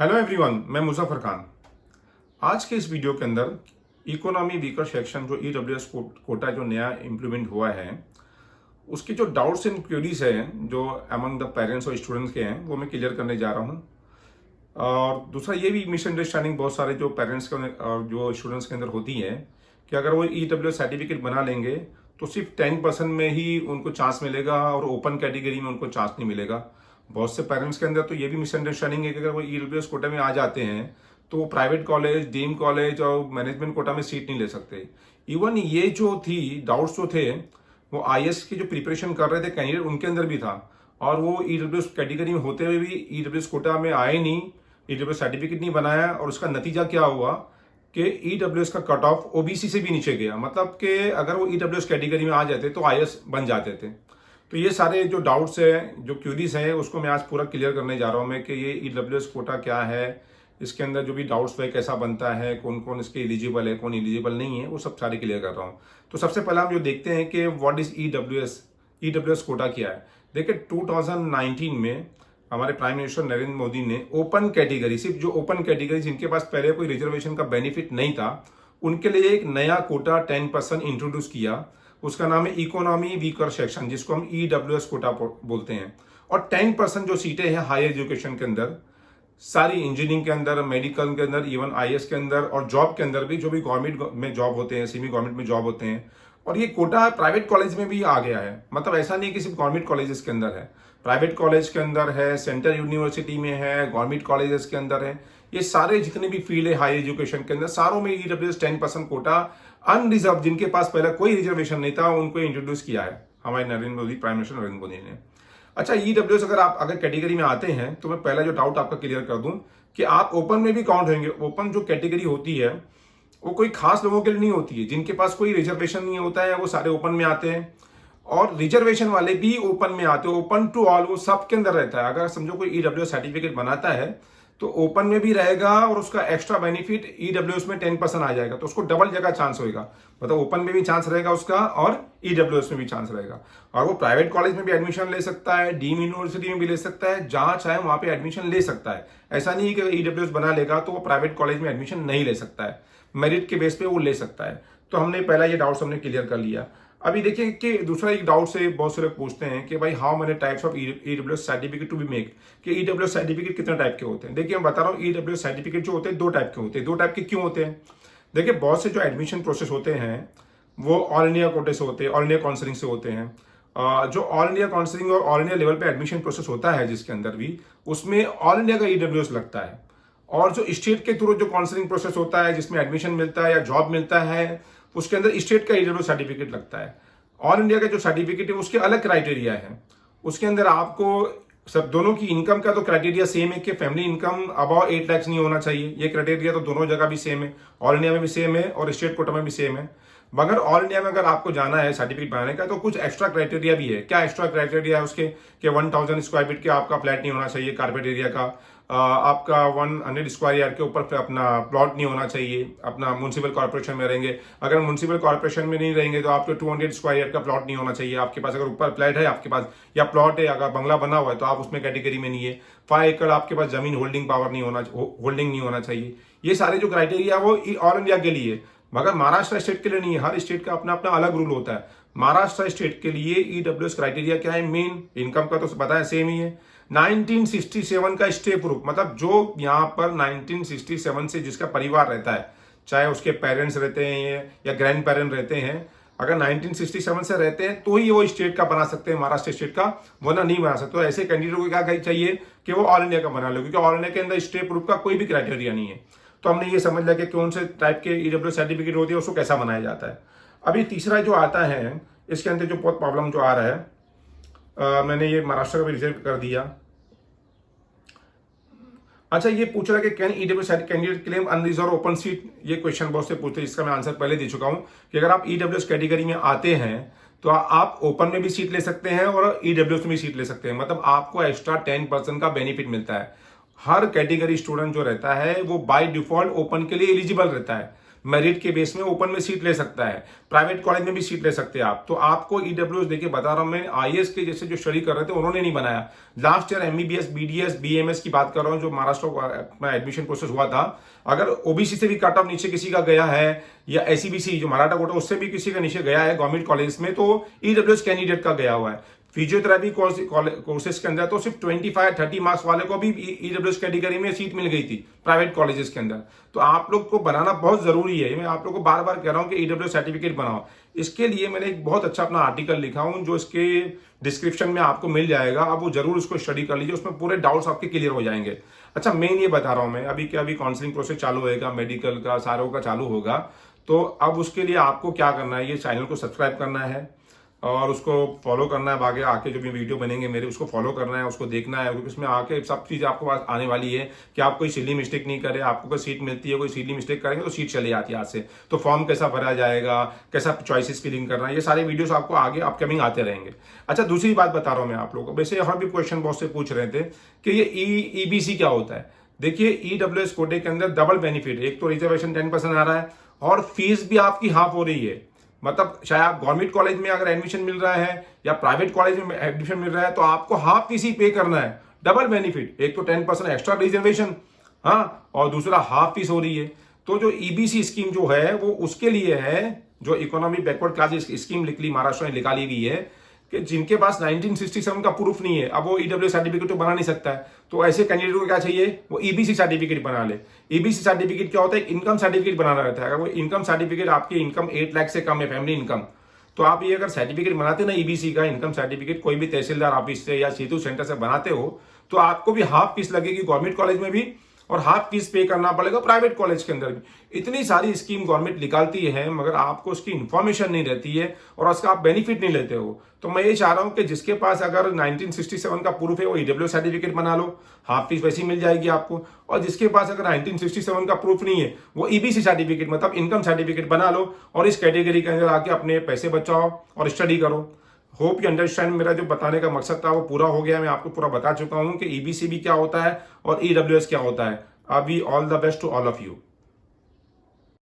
Hello everyone, मैं मुजफ्फर खान। आज के इस वीडियो के अंदर इकोनॉमी वीकर सेक्शन जो ईडब्ल्यूएस कोटा जो नया इम्प्लीमेंट हुआ है उसके जो डाउट्स एंड क्वेरीज हैं जो अमंग द पेरेंट्स और स्टूडेंट्स के हैं वो मैं क्लियर करने जा रहा हूँ। और दूसरा ये भी मिसअंडरस्टैंडिंग बहुत सारे जो पेरेंट्स के और जो स्टूडेंट्स के अंदर होती है कि अगर वो ईडब्ल्यूएस सर्टिफिकेट बना लेंगे तो सिर्फ 10% में ही उनको चांस मिलेगा और ओपन कैटेगरी में उनको चांस नहीं मिलेगा। बहुत से पेरेंट्स के अंदर तो ये भी मिसअंडरस्टैंडिंग है कि अगर वो ईडब्ल्यूएस कोटा में आ जाते हैं तो वो प्राइवेट कॉलेज, डीम कॉलेज और मैनेजमेंट कोटा में सीट नहीं ले सकते। इवन ये जो थी डाउट्स जो थे वो आईएएस की जो प्रिपरेशन कर रहे थे कैंडिडेट उनके अंदर भी था, और वो ईडब्ल्यूएस कैटेगरी में होते हुए भी ईडब्ल्यूएस कोटा में आए नहीं, ईडब्ल्यूएस सर्टिफिकेट नहीं बनाया, और उसका नतीजा क्या हुआ कि ईडब्ल्यूएस का कट ऑफ ओबीसी से भी नीचे गया। मतलब कि अगर वो ईडब्ल्यूएस कैटेगरी में आ जाते तो आईएएस बन जाते थे। तो ये सारे जो डाउट्स हैं, जो क्यूरीज हैं, उसको मैं आज पूरा क्लियर करने जा रहा हूँ मैं कि ये ईडब्ल्यूएस कोटा क्या है, इसके अंदर जो भी डाउट्स है कैसा बनता है, कौन कौन इसके एलिजिबल है, कौन एलिजिबल नहीं है, वो सब सारे क्लियर कर रहा हूँ। तो सबसे पहले हम जो देखते हैं कि व्हाट इज ईडब्ल्यूएस कोटा क्या है। देखिए 2019 में हमारे प्राइम मिनिस्टर नरेंद्र मोदी ने ओपन कैटेगरी, सिर्फ जो ओपन कैटेगरी जिनके पास पहले कोई रिजर्वेशन का बेनिफिट नहीं था उनके लिए एक नया कोटा 10% इंट्रोड्यूस किया। उसका नाम है इकोनॉमी वीकर सेक्शन, जिसको हम ईडब्ल्यूएस कोटा बोलते हैं। और 10% जो सीटें हैं हायर एजुकेशन के अंदर, सारी इंजीनियरिंग के अंदर, मेडिकल के अंदर, इवन आईएएस के अंदर और जॉब के अंदर भी, जो भी गवर्नमेंट में जॉब होते हैं, सेमी गवर्नमेंट में जॉब होते हैं। और ये कोटा प्राइवेट कॉलेज में भी आ गया है। मतलब ऐसा नहीं कि सिर्फ गवर्नमेंट कॉलेजेस के अंदर है, प्राइवेट कॉलेज के अंदर है, सेंट्रल यूनिवर्सिटी में है, गवर्नमेंट कॉलेजेस के अंदर है। ये सारे जितने भी फील्ड है हाई एजुकेशन के अंदर, सारों में ईडब्ल्यूएस 10% कोटा अनरिजर्व, जिनके पास पहले कोई रिजर्वेशन नहीं था, उनको इंट्रोड्यूस किया है हमारे नरेंद्र मोदी, प्राइम मिनिस्टर नरेंद्र मोदी ने। अच्छा, ईडब्ल्यूएस अगर कैटेगरी में आते हैं तो मैं पहला जो डाउट आपका क्लियर कर दूं कि आप ओपन में भी काउंट होंगे। ओपन जो कैटेगरी होती है वो कोई खास लोगों के लिए नहीं होती है। जिनके पास कोई रिजर्वेशन नहीं होता है वो सारे ओपन में आते हैं, और रिजर्वेशन वाले भी ओपन में आते हैं। ओपन टू ऑल, वो सबके अंदर रहता है। अगर समझो कोई ईडब्ल्यूएस सर्टिफिकेट बनाता है तो ओपन में भी रहेगा और उसका एक्स्ट्रा बेनिफिट ईडब्ल्यूएस में 10% आ जाएगा, तो उसको डबल जगह चांस होगा। मतलब ओपन में भी चांस रहेगा उसका और ईडब्ल्यूएस में भी चांस रहेगा। और वो प्राइवेट कॉलेज में भी एडमिशन ले सकता है, डीम यूनिवर्सिटी में भी ले सकता है, जहां चाहे वहां पे एडमिशन ले सकता है। ऐसा नहीं कि ईडब्ल्यूएस बना लेगा तो वो प्राइवेट कॉलेज में एडमिशन नहीं ले सकता है, मेरिट के बेस पे वो ले सकता है। तो हमने पहला ये डाउट्स हमने क्लियर कर लिया। अभी देखिए कि दूसरा एक डाउट से बहुत से लोग पूछते हैं कि भाई how many types of EWS certificate to be make, कि ईडब्ल्यूएस सर्टिफिकेट कितने टाइप के होते हैं। देखिए मैं बता रहा हूँ, ईडब्ल्यूएस सर्टिफिकेट जो होते हैं 2 टाइप के होते हैं। 2 टाइप के क्यों होते हैं? देखिए बहुत से जो एडमिशन प्रोसेस होते हैं वो ऑल इंडिया कोटे से होते हैं, ऑल इंडिया काउंसलिंग से होते हैं। जो ऑल इंडिया काउंसलिंग और ऑल इंडिया लेवल पे एडमिशन प्रोसेस होता है जिसके अंदर भी, उसमें ऑल इंडिया का ईडब्ल्यूएस लगता है। और जो स्टेट के थ्रू जो काउंसलिंग प्रोसेस होता है जिसमें एडमिशन मिलता है या जॉब मिलता है, उसके अंदर स्टेट का ईडब्ल्यूएस सर्टिफिकेट लगता है। ऑल इंडिया का जो सर्टिफिकेट है उसके अलग क्राइटेरिया है। उसके अंदर आपको सब दोनों की इनकम का तो क्राइटेरिया सेम है कि फैमिली इनकम अबाउ 8 लाख नहीं होना चाहिए। ये क्राइटेरिया तो दोनों जगह भी सेम है, ऑल इंडिया में भी सेम है और स्टेट कोटा में भी सेम है। मगर ऑल इंडिया में अगर आपको जाना है सर्टिफिकेट बनाने का तो कुछ एक्स्ट्रा क्राइटेरिया भी है। क्या एक्स्ट्रा क्राइटेरिया है उसके? कि 1000 स्क्वायर फीट के आपका फ्लैट नहीं होना चाहिए कारपेट एरिया का, आपका 100 स्क्वायर यार्ड के ऊपर अपना प्लॉट नहीं होना चाहिए, अपना म्यूनसिपल कॉर्पोरेशन में रहेंगे। अगर म्यूनसिपल कॉर्पोरेशन में नहीं रहेंगे तो आपको 200 स्क्वायर यार्ड का प्लॉट नहीं होना चाहिए आपके पास। अगर ऊपर फ्लैट है आपके पास या प्लॉट है, अगर बंगला बना हुआ है तो आप उसमें कैटेगरी में नहीं है। 5 एकड़ आपके पास जमीन होल्डिंग नहीं होना चाहिए। ये सारे जो क्राइटेरिया वो ऑल इंडिया के लिए, मगर महाराष्ट्र स्टेट के लिए नहीं है। हर स्टेट का अपना अपना अलग रूल होता है। महाराष्ट्र स्टेट के लिए ईडब्ल्यूएस क्राइटेरिया क्या है? मेन इनकम का तो पता है, सेम ही है। 1967 का स्टे प्रूफ, मतलब जो यहाँ पर 1967 से जिसका परिवार रहता है, चाहे उसके पेरेंट्स रहते हैं या ग्रैंड पेरेंट रहते हैं, अगर 1967 से रहते हैं तो ही वो स्टेट का बना सकते हैं, महाराष्ट्र स्टेट का, वरना नहीं बना सकते। तो ऐसे कैंडिडेट को क्या चाहिए कि वो ऑल इंडिया का बना लो, क्योंकि ऑल इंडिया के अंदर स्टे प्रूफ का कोई भी क्राइटेरिया नहीं है। तो हमने ये समझ लिया कि कौन से टाइप के ईडब्ल्यूएस सर्टिफिकेट होती है, उसको कैसा बनाया जाता है। अभी तीसरा जो आता है इसके अंदर जो बहुत प्रॉब्लम जो आ रहा है, मैंने ये महाराष्ट्र का भी रिजल्ट कर दिया। अच्छा, ये पूछ रहा है कि can EWS candidate claim unreserve open seat. ये क्वेश्चन बहुत से पूछते हैं, इसका मैं आंसर पहले दे चुका हूं कि अगर आप ईडब्ल्यूएस कैटेगरी में आते हैं तो आप ओपन में भी सीट ले सकते हैं और ईडब्ल्यूएस में भी सीट ले सकते हैं। मतलब आपको एक्स्ट्रा 10% का बेनिफिट मिलता है। हर कैटेगरी स्टूडेंट जो रहता है वो बाय डिफॉल्ट ओपन के लिए एलिजिबल रहता है, मेरिट के बेस में ओपन में सीट ले सकता है, प्राइवेट कॉलेज में भी सीट ले सकते हैं आप। तो आपको ईडब्ल्यूएस देखिए बता रहा हूं मैं, आईएएस के जैसे जो स्टडी कर रहे थे उन्होंने नहीं बनाया। Last year MBBS, BDS, BMS की बात कर रहा हूं, जो महाराष्ट्र में एडमिशन प्रोसेस हुआ था, अगर ओबीसी से भी कट ऑफ नीचे किसी का गया है, या एससीबीसी जो मराठा कोटा उससे भी किसी का नीचे गया है गवर्नमेंट कॉलेज में, तो ईडब्ल्यूएस कैंडिडेट का गया हुआ है। फिजियोथेरेपी कोर्सेज के अंदर तो सिर्फ 25-30 मार्क्स वाले को भी ईडब्ल्यूएस कैटेगरी में सीट मिल गई थी प्राइवेट कॉलेजेस के अंदर। तो आप लोग को बनाना बहुत जरूरी है, मैं आप लोग को बार बार कह रहा हूं कि ईडब्ल्यूएस सर्टिफिकेट बनाओ। इसके लिए मैंने एक बहुत अच्छा अपना आर्टिकल लिखा हूं, जो इसके डिस्क्रिप्शन में आपको मिल जाएगा, आप वो जरूर उसको स्टडी कर लीजिए, उसमें पूरे डाउट्स आपके क्लियर हो जाएंगे। अच्छा, मेन ये बता रहा हूं मैं, अभी क्या अभी काउंसलिंग प्रोसेस चालू होगा, मेडिकल का सारों का चालू होगा। तो अब उसके लिए आपको क्या करना है, ये चैनल को सब्सक्राइब करना है और उसको फॉलो करना है। आगे आके जो भी वीडियो बनेंगे मेरे, उसको फॉलो करना है, उसको देखना है, क्योंकि उसमें आके सब चीज़ आपको पास आने वाली है कि आप कोई सिली मिस्टेक नहीं करे। आपको कोई सीट मिलती है, कोई सिली मिस्टेक करेंगे तो सीट चली जाती है हाथ से। तो फॉर्म कैसा भरा जाएगा, कैसा चॉइसेस फिलिंग करना है, ये सारे वीडियोस आपको आगे अपकमिंग आते रहेंगे। अच्छा, दूसरी बात बता रहा हूँ मैं आप लोगों को, वैसे और भी क्वेश्चन बहुत से पूछ रहे थे कि ये ईबीसी क्या होता है। देखिए, ईडब्ल्यूएस कोटे के अंदर डबल बेनिफिट, एक तो रिजर्वेशन 10% आ रहा है और फीस भी आपकी हाफ हो रही है। मतलब शायद आप गवर्नमेंट कॉलेज में अगर एडमिशन मिल रहा है या प्राइवेट कॉलेज में एडमिशन मिल रहा है, तो आपको हाफ फीस ही पे करना है। डबल बेनिफिट, एक तो 10% एक्स्ट्रा रिजर्वेशन, हाँ, और दूसरा हाफ फीस हो रही है। तो जो ईबीसी स्कीम जो है वो उसके लिए है, जो economy backward class scheme Maharashtra में निकाली गई है, कि जिनके पास 1967 का प्रूफ नहीं है, अब वो ईडब्ल्यूएस सर्टिफिकेट तो बना नहीं सकता है। तो ऐसे कैंडिडेट को क्या चाहिए, वो ईबीसी सर्टिफिकेट बना ले। ईबीसी सर्टिफिकेट क्या होता है, इनकम सर्टिफिकेट बनाना रहता है। अगर वो इनकम सर्टिफिकेट, आपकी इनकम 8 लाख से कम है फैमिली इनकम, तो आप ये अगर सर्टिफिकेट बनाते ना ईबीसी का इनकम सर्टिफिकेट, कोई भी तहसीलदार ऑफिस से या सेतु सेंटर से बनाते हो, तो आपको भी हाफ फीस लगेगी गवर्नमेंट कॉलेज में भी, और हाफ फीस पे करना पड़ेगा प्राइवेट कॉलेज के अंदर भी। इतनी सारी स्कीम गवर्नमेंट निकालती है, मगर आपको उसकी इंफॉर्मेशन नहीं रहती है और उसका आप बेनिफिट नहीं लेते हो। तो मैं ये चाह रहा हूं कि जिसके पास अगर 1967 का प्रूफ है वो ईडब्ल्यूएस सर्टिफिकेट बना लो, हाफ फीस वैसी मिल जाएगी आपको। और जिसके पास अगर 1967 का प्रूफ नहीं है, वो ईबीसी सर्टिफिकेट मतलब इनकम सर्टिफिकेट बना लो और इस कैटेगरी के अंदर आके अपने पैसे बचाओ और स्टडी करो। होप यू अंडरस्टैंड, मेरा जो बताने का मकसद था वो पूरा हो गया। मैं आपको पूरा बता चुका हूं कि ईबीसी भी क्या होता है और ईडब्ल्यूएस क्या होता है। अभी all the best to all of you.